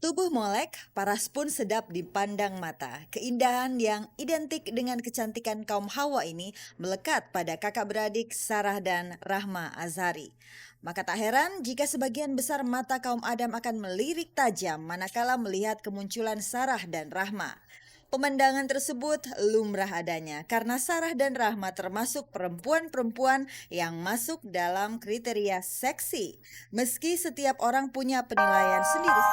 Tubuh molek, paras pun sedap dipandang mata. Keindahan yang identik dengan kecantikan kaum Hawa ini melekat pada kakak beradik Sarah dan Rahma Azhari. Maka tak heran jika sebagian besar mata kaum Adam akan melirik tajam manakala melihat kemunculan Sarah dan Rahma. Pemandangan tersebut lumrah adanya karena Sarah dan Rahma termasuk perempuan-perempuan yang masuk dalam kriteria seksi. Meski setiap orang punya penilaian sendiri.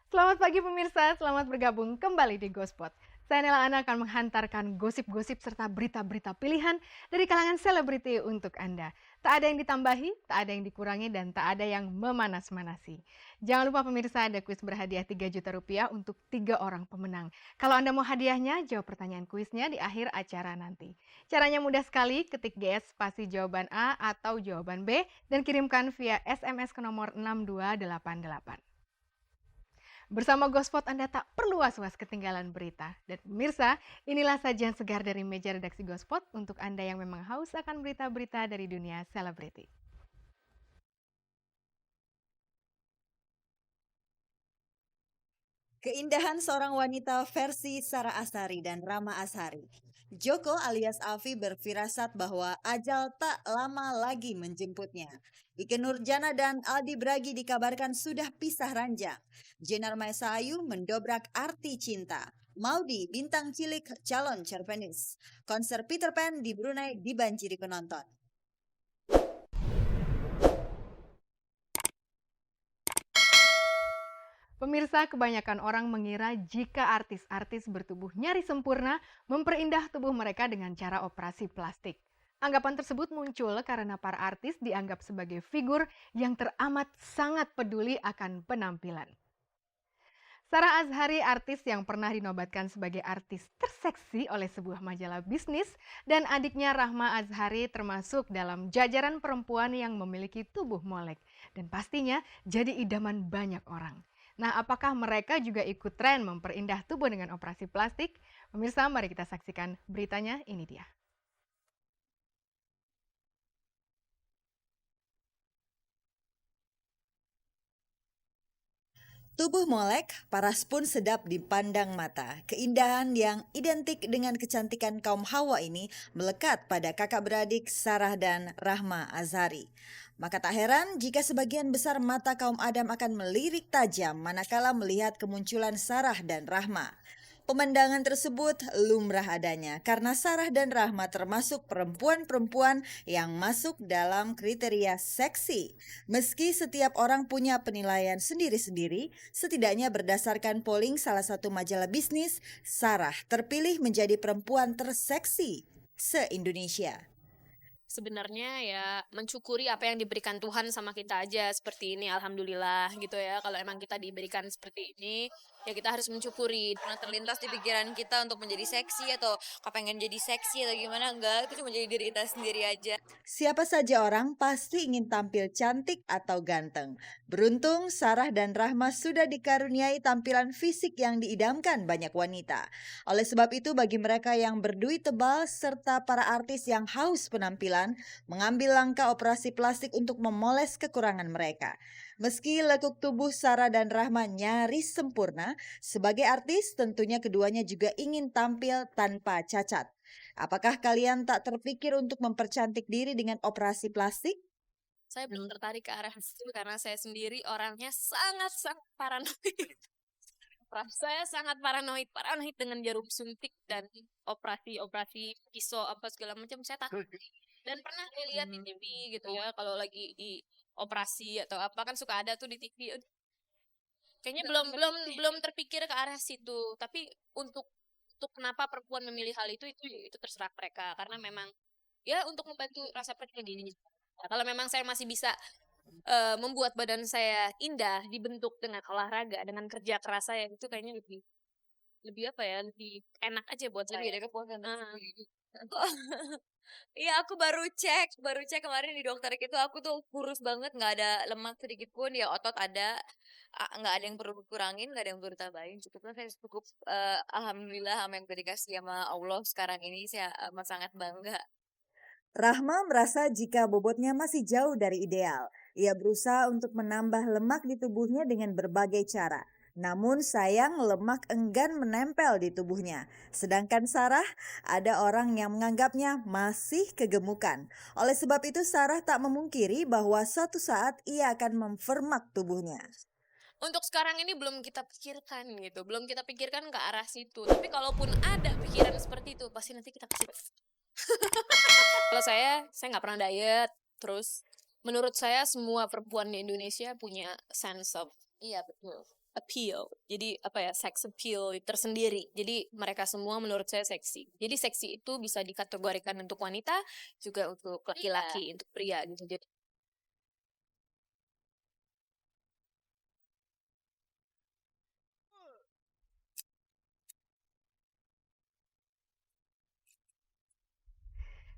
Selamat pagi pemirsa, selamat bergabung kembali di Gospot. Saya Nela Ana akan menghantarkan gosip-gosip serta berita-berita pilihan dari kalangan selebriti untuk Anda. Tak ada yang ditambahi, tak ada yang dikurangi, dan tak ada yang memanas-manasi. Jangan lupa pemirsa ada kuis berhadiah 3 juta rupiah untuk 3 orang pemenang. Kalau Anda mau hadiahnya, jawab pertanyaan kuisnya di akhir acara nanti. Caranya mudah sekali, ketik GS spasi jawaban A atau jawaban B dan kirimkan via SMS ke nomor 6288. Bersama Gospot Anda tak perlu was-was ketinggalan berita. Dan pemirsa, inilah sajian segar dari meja redaksi Gospot untuk Anda yang memang haus akan berita-berita dari dunia selebriti. Keindahan seorang wanita versi Sarah Azhari dan Rama Azhari. Joko alias Alfi berfirasat bahwa ajal tak lama lagi menjemputnya. Ikke Nurjana dan Aldi Bragi dikabarkan sudah pisah ranjang. Jenar Maesa Ayu mendobrak arti cinta. Maudi, bintang cilik calon cerpenis. Konser Peter Pan di Brunei dibanjiri penonton. Pemirsa, kebanyakan orang mengira jika artis-artis bertubuh nyaris sempurna memperindah tubuh mereka dengan cara operasi plastik. Anggapan tersebut muncul karena para artis dianggap sebagai figur yang teramat sangat peduli akan penampilan. Sarah Azhari, artis yang pernah dinobatkan sebagai artis terseksi oleh sebuah majalah bisnis, dan adiknya Rahma Azhari termasuk dalam jajaran perempuan yang memiliki tubuh molek. Dan pastinya jadi idaman banyak orang. Nah, apakah mereka juga ikut tren memperindah tubuh dengan operasi plastik? Pemirsa, mari kita saksikan beritanya, ini dia. Tubuh molek, paras pun sedap dipandang mata. Keindahan yang identik dengan kecantikan kaum Hawa ini melekat pada kakak beradik Sarah dan Rahma Azhari. Maka tak heran jika sebagian besar mata kaum Adam akan melirik tajam manakala melihat kemunculan Sarah dan Rahma. Pemandangan tersebut lumrah adanya karena Sarah dan Rahma termasuk perempuan-perempuan yang masuk dalam kriteria seksi. Meski setiap orang punya penilaian sendiri-sendiri, setidaknya berdasarkan polling salah satu majalah bisnis, Sarah terpilih menjadi perempuan terseksi se-Indonesia. Sebenarnya ya mensyukuri apa yang diberikan Tuhan sama kita aja seperti ini, alhamdulillah gitu ya. Kalau emang kita diberikan seperti ini, ya kita harus mensyukuri. Pernah terlintas di pikiran kita untuk menjadi seksi atau kepengen jadi seksi atau gimana, enggak, itu cuma jadi diri kita sendiri aja. Siapa saja orang pasti ingin tampil cantik atau ganteng. Beruntung Sarah dan Rahma sudah dikaruniai tampilan fisik yang diidamkan banyak wanita. Oleh sebab itu bagi mereka yang berduit tebal serta para artis yang haus penampilan mengambil langkah operasi plastik untuk memoles kekurangan mereka. Meski lekuk tubuh Sarah dan Rahma nyaris sempurna, sebagai artis tentunya keduanya juga ingin tampil tanpa cacat. Apakah kalian tak terpikir untuk mempercantik diri dengan operasi plastik? Saya belum tertarik ke arah situ karena saya sendiri orangnya sangat-sangat paranoid. Saya sangat paranoid dengan jarum suntik dan operasi pisau apa segala macam saya takut. Dan pernah lihat di TV gitu ya, kalau lagi di operasi atau apa kan suka ada tuh di TV. Kayaknya belum terpikir ke arah situ. Tapi untuk kenapa perempuan memilih hal itu terserah mereka karena memang ya untuk membantu rasa percaya diri. Nah, kalau memang saya masih bisa membuat badan saya indah dibentuk dengan olahraga, dengan kerja keras saya, itu kayaknya lebih lebih apa ya, lebih enak aja buat Lebih saya. ada kepuasan Heeh. Iya, aku baru cek kemarin di dokter itu aku tuh kurus banget, nggak ada lemak sedikit pun, ya otot ada, nggak ada yang perlu dikurangin, nggak ada yang perlu ditambahin, cukuplah saya cukup, alhamdulillah sama yang udah dikasih sama Allah sekarang ini saya amat sangat bangga. Rahma merasa jika bobotnya masih jauh dari ideal. Ia berusaha untuk menambah lemak di tubuhnya dengan berbagai cara. Namun sayang lemak enggan menempel di tubuhnya. Sedangkan Sarah, ada orang yang menganggapnya masih kegemukan. Oleh sebab itu Sarah tak memungkiri bahwa suatu saat ia akan mempermak tubuhnya. Untuk sekarang ini belum kita pikirkan gitu, belum kita pikirkan ke arah situ. Tapi kalaupun ada pikiran seperti itu, pasti nanti kita pasti. Kalau saya nggak pernah diet. Terus menurut saya semua perempuan di Indonesia punya sense of, iya betul, appeal. Jadi apa ya, sex appeal tersendiri. Jadi mereka semua menurut saya seksi. Jadi seksi itu bisa dikategorikan untuk wanita, juga untuk laki-laki, untuk pria gitu. Jadi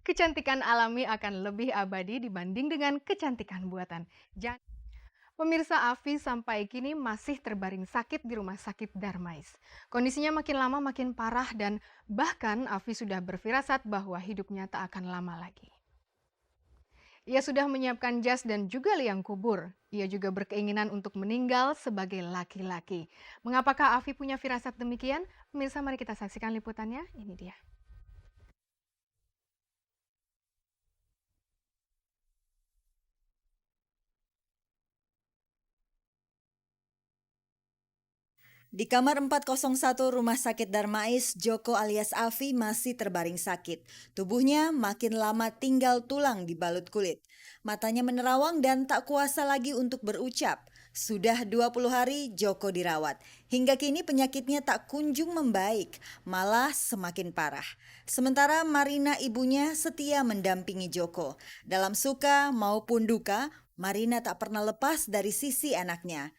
Kecantikan alami akan lebih abadi dibanding dengan kecantikan buatan. Pemirsa, Afi sampai kini masih terbaring sakit di Rumah Sakit Darmais. Kondisinya makin lama makin parah dan bahkan Afi sudah berfirasat bahwa hidupnya tak akan lama lagi. Ia sudah menyiapkan jas dan juga liang kubur. Ia juga berkeinginan untuk meninggal sebagai laki-laki. Mengapakah Afi punya firasat demikian? Pemirsa, mari kita saksikan liputannya. Ini dia. Di kamar 401 Rumah Sakit Darmais, Joko alias Afi masih terbaring sakit. Tubuhnya makin lama tinggal tulang di balut kulit. Matanya menerawang dan tak kuasa lagi untuk berucap. Sudah 20 hari Joko dirawat. Hingga kini penyakitnya tak kunjung membaik, malah semakin parah. Sementara Marina ibunya setia mendampingi Joko. Dalam suka maupun duka, Marina tak pernah lepas dari sisi anaknya.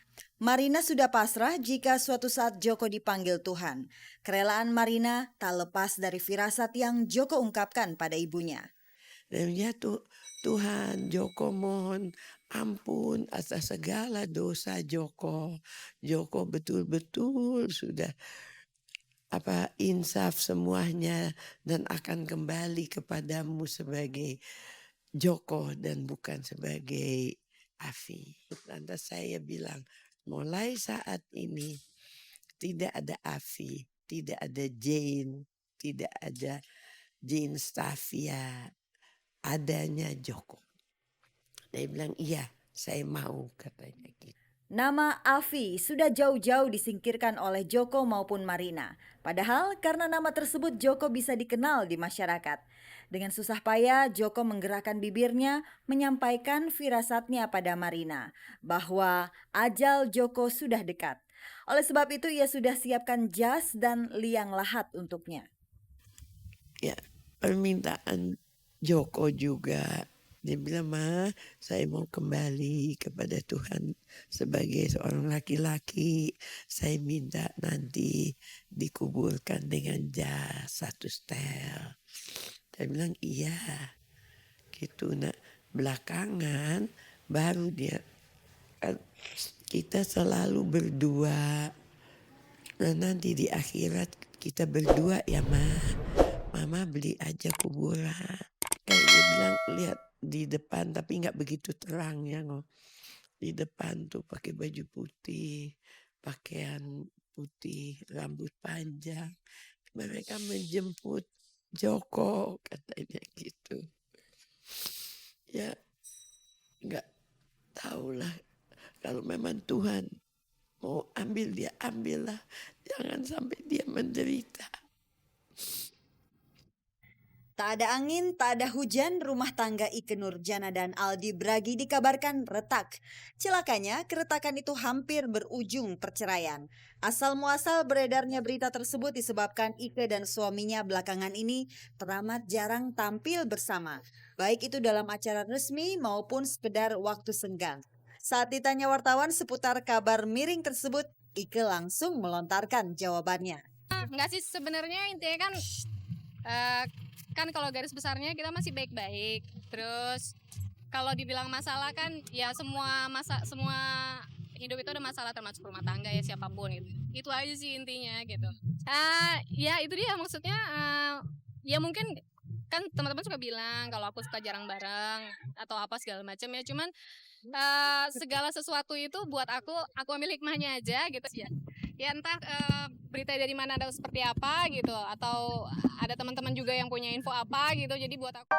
Marina sudah pasrah jika suatu saat Joko dipanggil Tuhan. Kerelaan Marina tak lepas dari firasat yang Joko ungkapkan pada ibunya. Dan ya Tuhan, Joko mohon ampun atas segala dosa Joko. Joko betul-betul sudah insaf semuanya dan akan kembali kepadamu sebagai Joko dan bukan sebagai Afi. Lantas saya bilang, mulai saat ini tidak ada Afi, tidak ada Jane, tidak ada Jane Stavia, adanya Joko. Dia bilang, iya saya mau, katanya gitu. Nama Afi sudah jauh-jauh disingkirkan oleh Joko maupun Marina. Padahal karena nama tersebut Joko bisa dikenal di masyarakat. Dengan susah payah Joko menggerakkan bibirnya menyampaikan firasatnya pada Marina bahwa ajal Joko sudah dekat. Oleh sebab itu ia sudah siapkan jas dan liang lahat untuknya. Ya, permintaan Joko juga. Dia bilang, Ma, saya mau kembali kepada Tuhan sebagai seorang laki-laki. Saya minta nanti dikuburkan dengan jas 1 setel. Saya bilang, iya. Gitu, nak. Belakangan baru dia, kita selalu berdua. Nah, nanti di akhirat kita berdua ya, Ma. Mama beli aja kuburan. Kayak dia bilang, lihat di depan, tapi nggak begitu terang ya, di depan tuh pakai baju putih, pakaian putih, rambut panjang. Mereka menjemput Joko, katanya gitu. Ya nggak tahulah, kalau memang Tuhan mau ambil dia, ambillah, jangan sampai dia menderita. Tak ada angin, tak ada hujan, rumah tangga Ike Nurjana dan Aldi Bragi dikabarkan retak. Celakanya, keretakan itu hampir berujung perceraian. Asal muasal beredarnya berita tersebut disebabkan Ike dan suaminya belakangan ini teramat jarang tampil bersama. Baik itu dalam acara resmi maupun sekedar waktu senggang. Saat ditanya wartawan seputar kabar miring tersebut, Ike langsung melontarkan jawabannya. Enggak sih, sebenarnya intinya kan kalau garis besarnya kita masih baik-baik. Terus kalau dibilang masalah kan ya semua hidup itu ada masalah, termasuk rumah tangga ya, siapapun gitu. Itu aja sih intinya gitu. Ya itu dia maksudnya, ya mungkin kan teman-teman suka bilang kalau aku suka jarang bareng atau apa segala macam ya. Cuman segala sesuatu itu buat aku ambil hikmahnya aja gitu ya. Ya entah berita dari mana atau seperti apa gitu, atau ada teman-teman juga yang punya info apa gitu. Jadi buat aku